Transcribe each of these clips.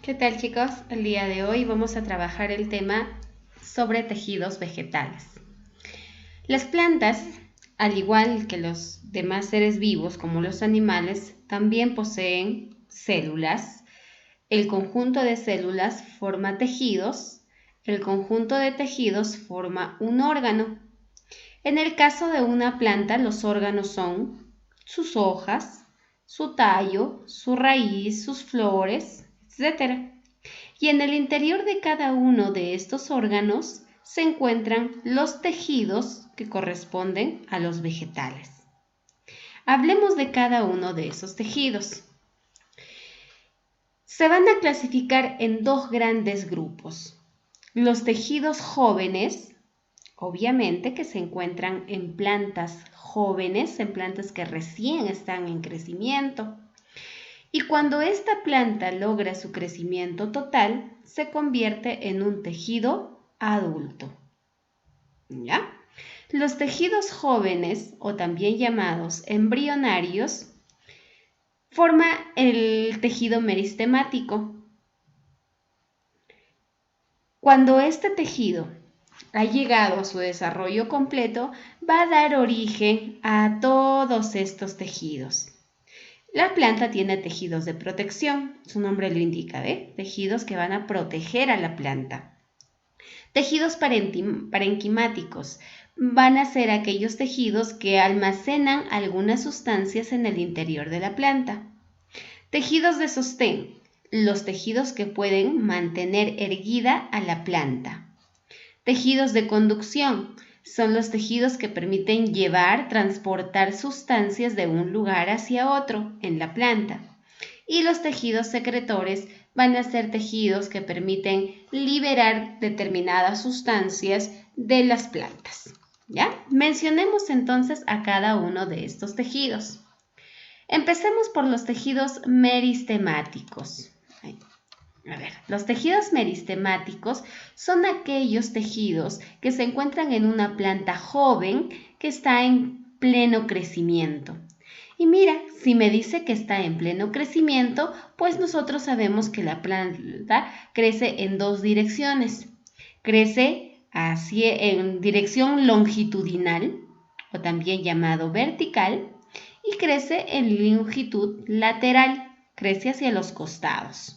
¿Qué tal, chicos? El día de hoy vamos a trabajar el tema sobre tejidos vegetales. Las plantas, al igual que los demás seres vivos como los animales, también poseen células. El conjunto de células forma tejidos. El conjunto de tejidos forma un órgano. En el caso de una planta, los órganos son sus hojas, su tallo, su raíz, sus flores, etc. Y en el interior de cada uno de estos órganos se encuentran los tejidos que corresponden a los vegetales. Hablemos de cada uno de esos tejidos. Se van a clasificar en dos grandes grupos. Los tejidos jóvenes, obviamente que se encuentran en plantas jóvenes, en plantas que recién están en crecimiento. Y cuando esta planta logra su crecimiento total, se convierte en un tejido adulto. ¿Ya? Los tejidos jóvenes, o también llamados embrionarios, forma el tejido meristemático. Cuando este tejido ha llegado a su desarrollo completo, va a dar origen a todos estos tejidos. La planta tiene tejidos de protección, su nombre lo indica, ¿ve? Tejidos que van a proteger a la planta. Tejidos parenquimáticos van a ser aquellos tejidos que almacenan algunas sustancias en el interior de la planta. Tejidos de sostén, los tejidos que pueden mantener erguida a la planta. Tejidos de conducción, son los tejidos que permiten transportar sustancias de un lugar hacia otro en la planta. Y los tejidos secretores van a ser tejidos que permiten liberar determinadas sustancias de las plantas. ¿Ya? Mencionemos entonces a cada uno de estos tejidos. Empecemos por los tejidos meristemáticos. Los tejidos meristemáticos son aquellos tejidos que se encuentran en una planta joven que está en pleno crecimiento. Y mira, si me dice que está en pleno crecimiento, pues nosotros sabemos que la planta crece en dos direcciones. Crece en dirección longitudinal, o también llamado vertical, y crece en longitud lateral, crece hacia los costados.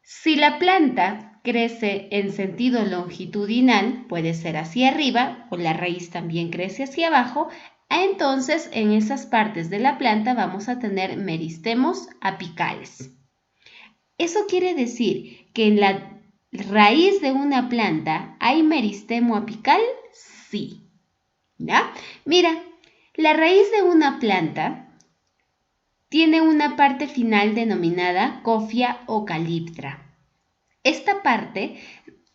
Si la planta crece en sentido longitudinal, puede ser hacia arriba o la raíz también crece hacia abajo, entonces en esas partes de la planta vamos a tener meristemos apicales. Eso quiere decir que en la raíz de una planta hay meristemo apical, sí. ¿Ya? Mira, la raíz de una planta tiene una parte final denominada cofia o caliptra. Esta parte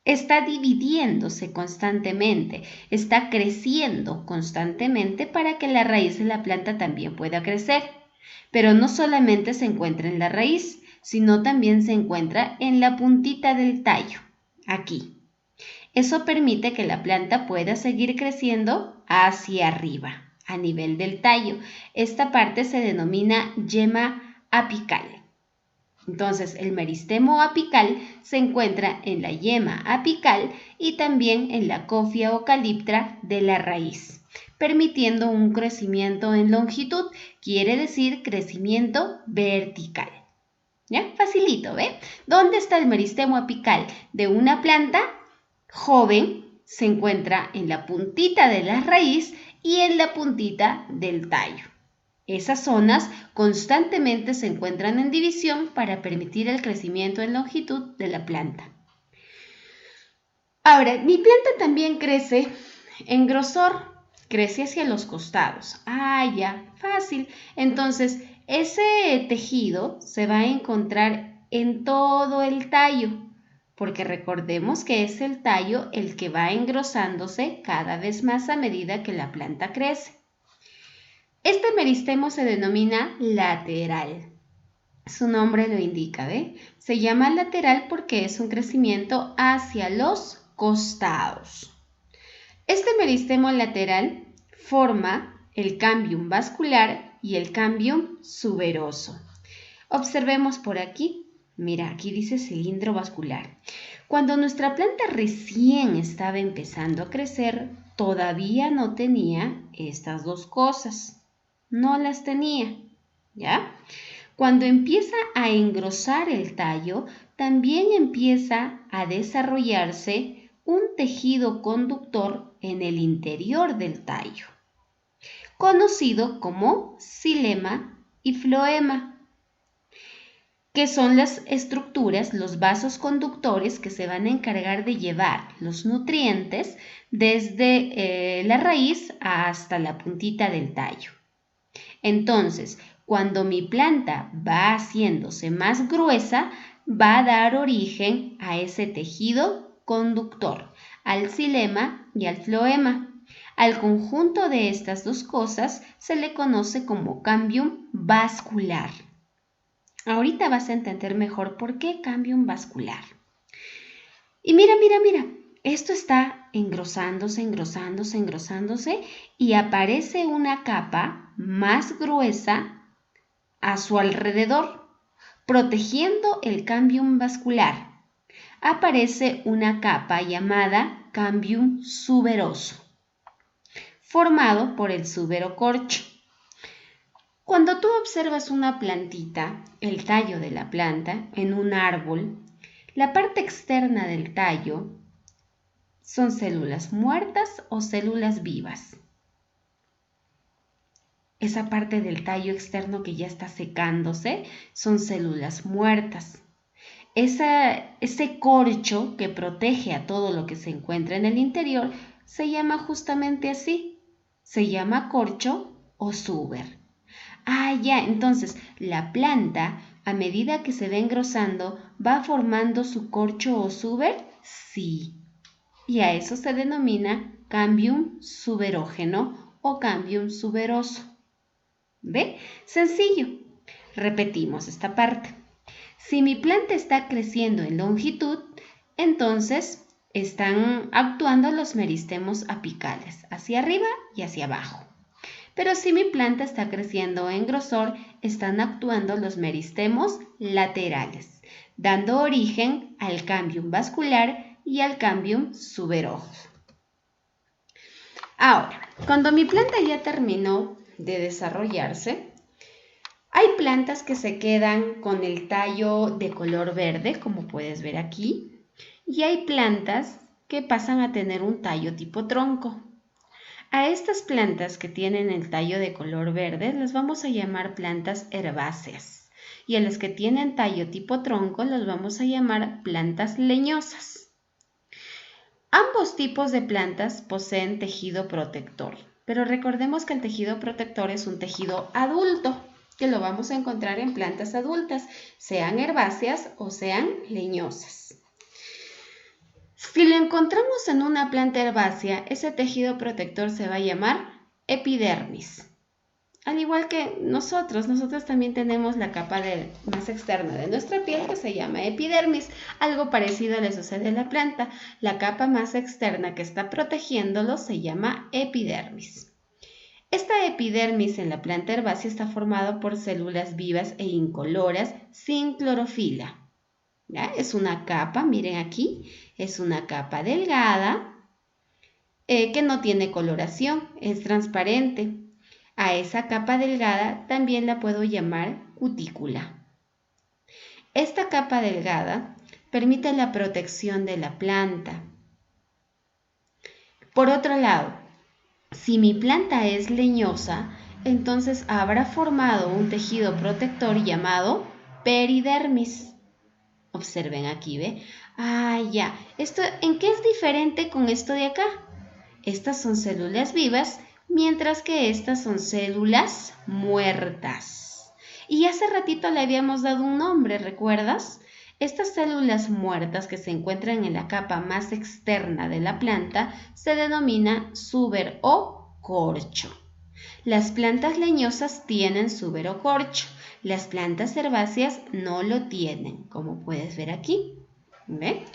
está dividiéndose constantemente, está creciendo constantemente para que la raíz de la planta también pueda crecer. Pero no solamente se encuentra en la raíz, sino también se encuentra en la puntita del tallo, aquí. Eso permite que la planta pueda seguir creciendo hacia arriba, a nivel del tallo. Esta parte se denomina yema apical. Entonces, el meristemo apical se encuentra en la yema apical y también en la cofia o caliptra de la raíz, permitiendo un crecimiento en longitud, quiere decir crecimiento vertical. ¿Ya? Facilito, ¿ve? ¿Dónde está el meristemo apical de una planta joven? Se encuentra en la puntita de la raíz y en la puntita del tallo. Esas zonas constantemente se encuentran en división para permitir el crecimiento en longitud de la planta. Ahora, mi planta también crece en grosor, crece hacia los costados. Ah, ya, fácil. Entonces, ese tejido se va a encontrar en todo el tallo, porque recordemos que es el tallo el que va engrosándose cada vez más a medida que la planta crece. Este meristemo se denomina lateral. Su nombre lo indica, ¿ve? Se llama lateral porque es un crecimiento hacia los costados. Este meristemo lateral forma el cambium vascular y el cambium suberoso. Observemos por aquí, Mira, aquí dice cilindro vascular. Cuando nuestra planta recién estaba empezando a crecer, todavía no tenía estas dos cosas. No las tenía, ¿ya? Cuando empieza a engrosar el tallo, también empieza a desarrollarse un tejido conductor en el interior del tallo, conocido como xilema y floema, que son las estructuras, los vasos conductores que se van a encargar de llevar los nutrientes desde la raíz hasta la puntita del tallo. Entonces, cuando mi planta va haciéndose más gruesa, va a dar origen a ese tejido conductor, al xilema y al floema. Al conjunto de estas dos cosas se le conoce como cambium vascular. Ahorita vas a entender mejor por qué cambium vascular. Y mira, esto está engrosándose y aparece una capa más gruesa a su alrededor, protegiendo el cambium vascular. Aparece una capa llamada cambium suberoso, formado por el suberocorcho. Cuando tú observas una plantita, el tallo de la planta, en un árbol, la parte externa del tallo son células muertas o células vivas. Esa parte del tallo externo que ya está secándose son células muertas. Ese corcho que protege a todo lo que se encuentra en el interior se llama justamente así. Se llama corcho o suber. Ya, entonces la planta, a medida que se va engrosando, ¿va formando su corcho o suber? Sí. Y a eso se denomina cambium suberógeno o cambium suberoso. ¿Ve? Sencillo. Repetimos esta parte. Si mi planta está creciendo en longitud, entonces están actuando los meristemos apicales, hacia arriba y hacia abajo. Pero si mi planta está creciendo en grosor, están actuando los meristemos laterales, dando origen al cambium vascular y al cambium suberoso. Ahora, cuando mi planta ya terminó de desarrollarse, hay plantas que se quedan con el tallo de color verde, como puedes ver aquí, y hay plantas que pasan a tener un tallo tipo tronco. A estas plantas que tienen el tallo de color verde las vamos a llamar plantas herbáceas y a las que tienen tallo tipo tronco las vamos a llamar plantas leñosas. Ambos tipos de plantas poseen tejido protector, pero recordemos que el tejido protector es un tejido adulto, que lo vamos a encontrar en plantas adultas, sean herbáceas o sean leñosas. Si lo encontramos en una planta herbácea, ese tejido protector se va a llamar epidermis. Al igual que nosotros también tenemos la capa más externa de nuestra piel que se llama epidermis. Algo parecido le sucede a la planta. La capa más externa que está protegiéndolo se llama epidermis. Esta epidermis en la planta herbácea está formada por células vivas e incoloras sin clorofila. ¿Ya? Es una capa, miren aquí, es una capa delgada que no tiene coloración, es transparente. A esa capa delgada también la puedo llamar cutícula. Esta capa delgada permite la protección de la planta. Por otro lado, si mi planta es leñosa, entonces habrá formado un tejido protector llamado peridermis. Observen aquí, ¿ve? Ya. ¿Esto en qué es diferente con esto de acá? Estas son células vivas, mientras que estas son células muertas. Y hace ratito le habíamos dado un nombre, ¿recuerdas? Estas células muertas que se encuentran en la capa más externa de la planta se denomina suber o corcho. Las plantas leñosas tienen suber o corcho. Las plantas herbáceas no lo tienen, como puedes ver aquí. ¿Ve?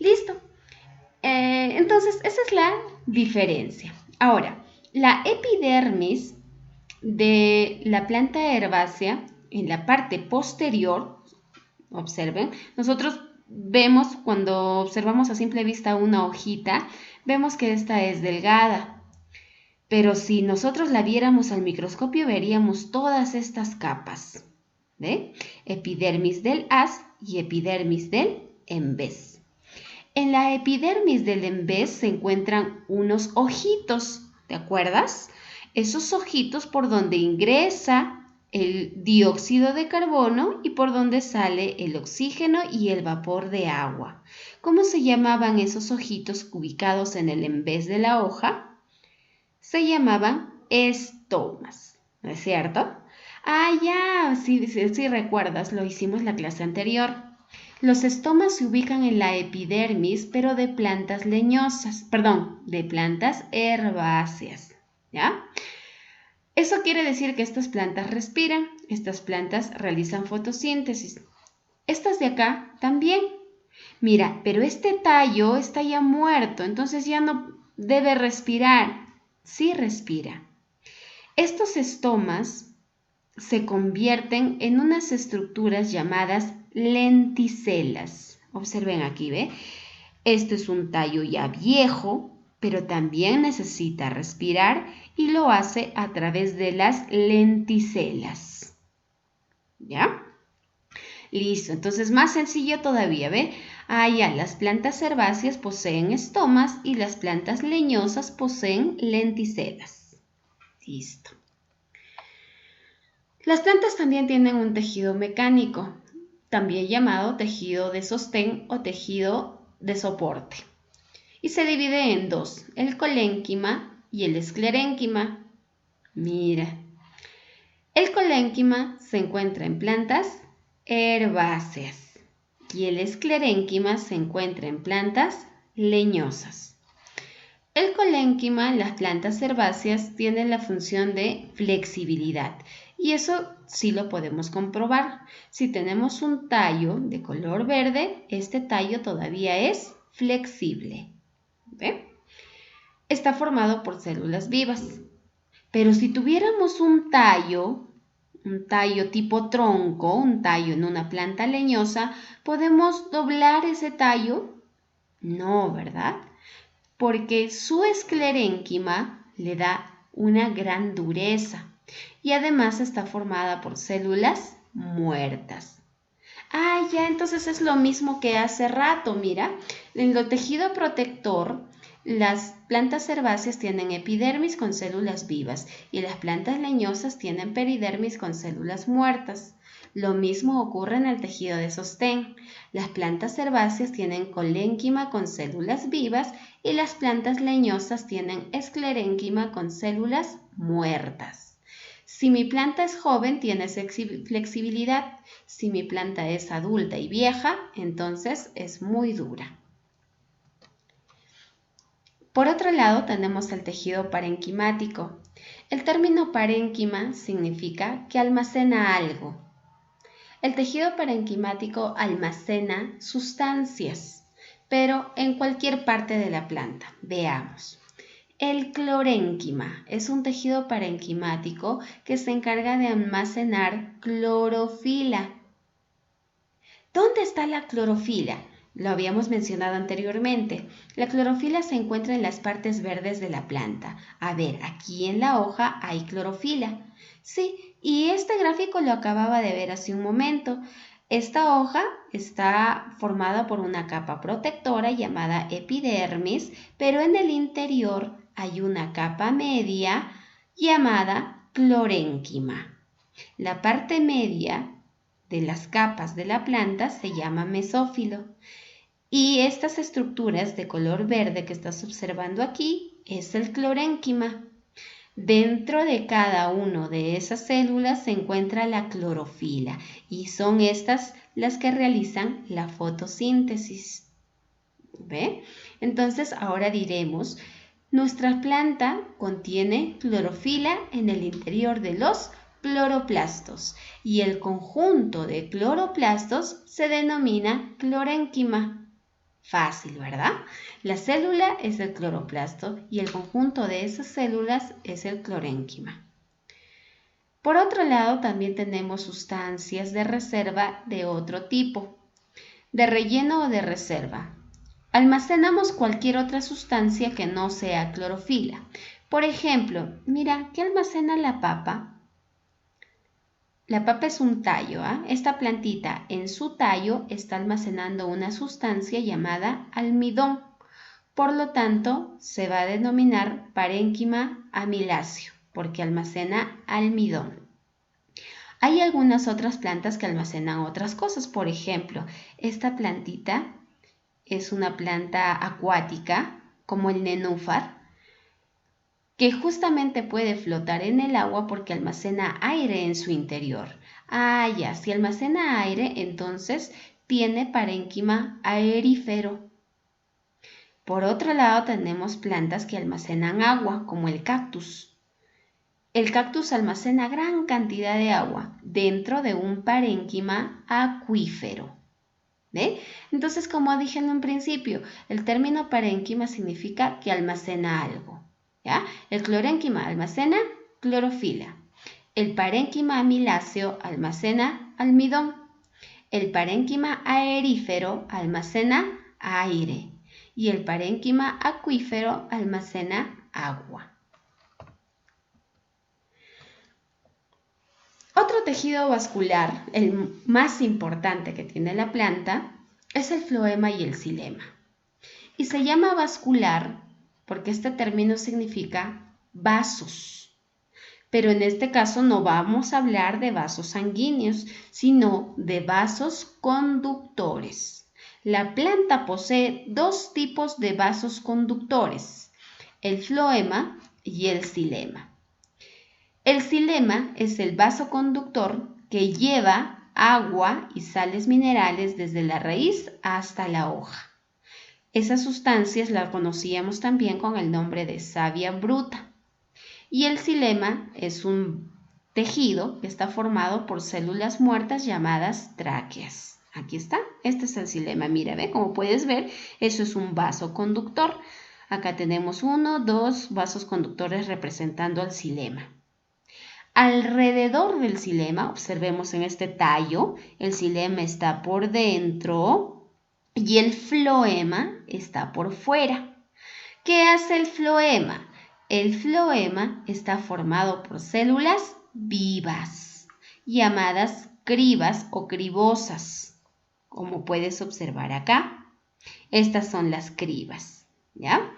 Listo. Entonces, esa es la diferencia. Ahora, la epidermis de la planta herbácea, en la parte posterior, Observen, nosotros vemos cuando observamos a simple vista una hojita, vemos que esta es delgada. Pero si nosotros la viéramos al microscopio, veríamos todas estas capas. ¿Ve? Epidermis del haz y epidermis del embés. En la epidermis del embés se encuentran unos ojitos, ¿te acuerdas? Esos ojitos por donde ingresa el dióxido de carbono y por donde sale el oxígeno y el vapor de agua. ¿Cómo se llamaban esos ojitos ubicados en el embés de la hoja? Se llamaban estomas, ¿no es cierto? Ah, ya, sí recuerdas, lo hicimos la clase anterior. Los estomas se ubican en la epidermis, pero de plantas leñosas, perdón, de plantas herbáceas, ¿ya? Eso quiere decir que estas plantas respiran, estas plantas realizan fotosíntesis. Estas de acá también. Mira, pero este tallo está ya muerto, entonces ya no debe respirar. Sí respira. Estos estomas se convierten en unas estructuras llamadas lenticelas. Observen aquí, ¿ve? Este es un tallo ya viejo, pero también necesita respirar y lo hace a través de las lenticelas. ¿Ya? Listo, entonces más sencillo todavía, ¿ve? Ya, las plantas herbáceas poseen estomas y las plantas leñosas poseen lenticelas. Listo. Las plantas también tienen un tejido mecánico, también llamado tejido de sostén o tejido de soporte. Y se divide en dos, el colénquima y el esclerénquima. Mira, el colénquima se encuentra en plantas herbáceas y el esclerénquima se encuentra en plantas leñosas. El colénquima en las plantas herbáceas tiene la función de flexibilidad y eso sí lo podemos comprobar. Si tenemos un tallo de color verde, este tallo todavía es flexible. ¿Ve? Está formado por células vivas. Pero si tuviéramos un tallo tipo tronco, un tallo en una planta leñosa, ¿podemos doblar ese tallo? No, ¿verdad? Porque su esclerénquima le da una gran dureza y además está formada por células muertas. Ya, entonces es lo mismo que hace rato, mira. En el tejido protector, las plantas herbáceas tienen epidermis con células vivas y las plantas leñosas tienen peridermis con células muertas. Lo mismo ocurre en el tejido de sostén. Las plantas herbáceas tienen colénquima con células vivas y las plantas leñosas tienen esclerénquima con células muertas. Si mi planta es joven, tiene flexibilidad. Si mi planta es adulta y vieja, entonces es muy dura. Por otro lado, tenemos el tejido parenquimático. El término parénquima significa que almacena algo. El tejido parenquimático almacena sustancias, pero en cualquier parte de la planta. Veamos. El clorénquima es un tejido parenquimático que se encarga de almacenar clorofila. ¿Dónde está la clorofila? Lo habíamos mencionado anteriormente. La clorofila se encuentra en las partes verdes de la planta. A ver, aquí en la hoja hay clorofila. Sí, y este gráfico lo acababa de ver hace un momento. Esta hoja está formada por una capa protectora llamada epidermis, pero en el interior hay una capa media llamada clorénquima. La parte media de las capas de la planta se llama mesófilo. Y estas estructuras de color verde que estás observando aquí es el clorénquima. Dentro de cada una de esas células se encuentra la clorofila y son estas las que realizan la fotosíntesis. ¿Ve? Entonces ahora diremos, nuestra planta contiene clorofila en el interior de los cloroplastos y el conjunto de cloroplastos se denomina clorénquima. Fácil, ¿verdad? La célula es el cloroplasto y el conjunto de esas células es el clorénquima. Por otro lado, también tenemos sustancias de reserva de otro tipo, de relleno o de reserva. Almacenamos cualquier otra sustancia que no sea clorofila. Por ejemplo, mira, ¿qué almacena la papa? La papa es un tallo, ¿ah? Esta plantita en su tallo está almacenando una sustancia llamada almidón. Por lo tanto, se va a denominar parénquima amiláceo, porque almacena almidón. Hay algunas otras plantas que almacenan otras cosas. Por ejemplo, esta plantita es una planta acuática, como el nenúfar, que justamente puede flotar en el agua porque almacena aire en su interior. Ah, ya, si almacena aire, entonces tiene parénquima aerífero. Por otro lado, tenemos plantas que almacenan agua, como el cactus. El cactus almacena gran cantidad de agua dentro de un parénquima acuífero. ¿Ve? Entonces, como dije en un principio, el término parénquima significa que almacena algo. ¿Ya? El clorénquima almacena clorofila. El parénquima amiláceo almacena almidón. El parénquima aerífero almacena aire. Y el parénquima acuífero almacena agua. Otro tejido vascular, el más importante que tiene la planta, es el floema y el xilema. Y se llama vascular porque este término significa vasos. Pero en este caso no vamos a hablar de vasos sanguíneos, sino de vasos conductores. La planta posee dos tipos de vasos conductores, el floema y el xilema. El xilema es el vaso conductor que lleva agua y sales minerales desde la raíz hasta la hoja. Esas sustancias las conocíamos también con el nombre de savia bruta. Y el xilema es un tejido que está formado por células muertas llamadas tráqueas. Aquí está, este es el xilema. Mira, ve, como puedes ver, eso es un vaso conductor. Acá tenemos 1, 2 vasos conductores representando al xilema. Alrededor del xilema, observemos en este tallo, el xilema está por dentro y el floema está por fuera. ¿Qué hace el floema? El floema está formado por células vivas, llamadas cribas o cribosas, como puedes observar acá. Estas son las cribas, ¿ya?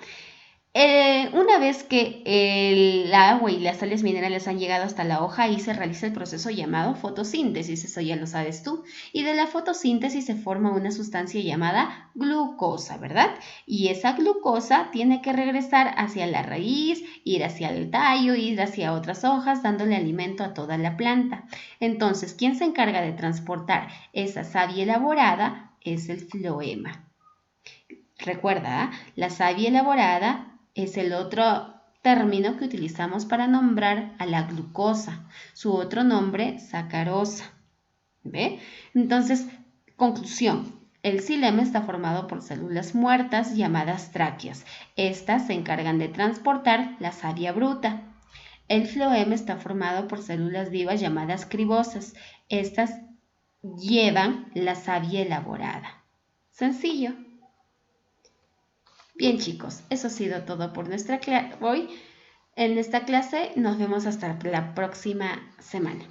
Una vez que el agua y las sales minerales han llegado hasta la hoja, ahí se realiza el proceso llamado fotosíntesis, eso ya lo sabes tú. Y de la fotosíntesis se forma una sustancia llamada glucosa, ¿verdad? Y esa glucosa tiene que regresar hacia la raíz, ir hacia el tallo, ir hacia otras hojas, dándole alimento a toda la planta. Entonces, ¿quién se encarga de transportar esa savia elaborada? Es el floema. Recuerda, la savia elaborada es el otro término que utilizamos para nombrar a la glucosa. Su otro nombre, sacarosa. ¿Ve? Entonces, conclusión. El xilema está formado por células muertas llamadas tráqueas. Estas se encargan de transportar la savia bruta. El floema está formado por células vivas llamadas cribosas. Estas llevan la savia elaborada. Sencillo. Bien chicos, eso ha sido todo por nuestra clase hoy. En esta clase nos vemos hasta la próxima semana.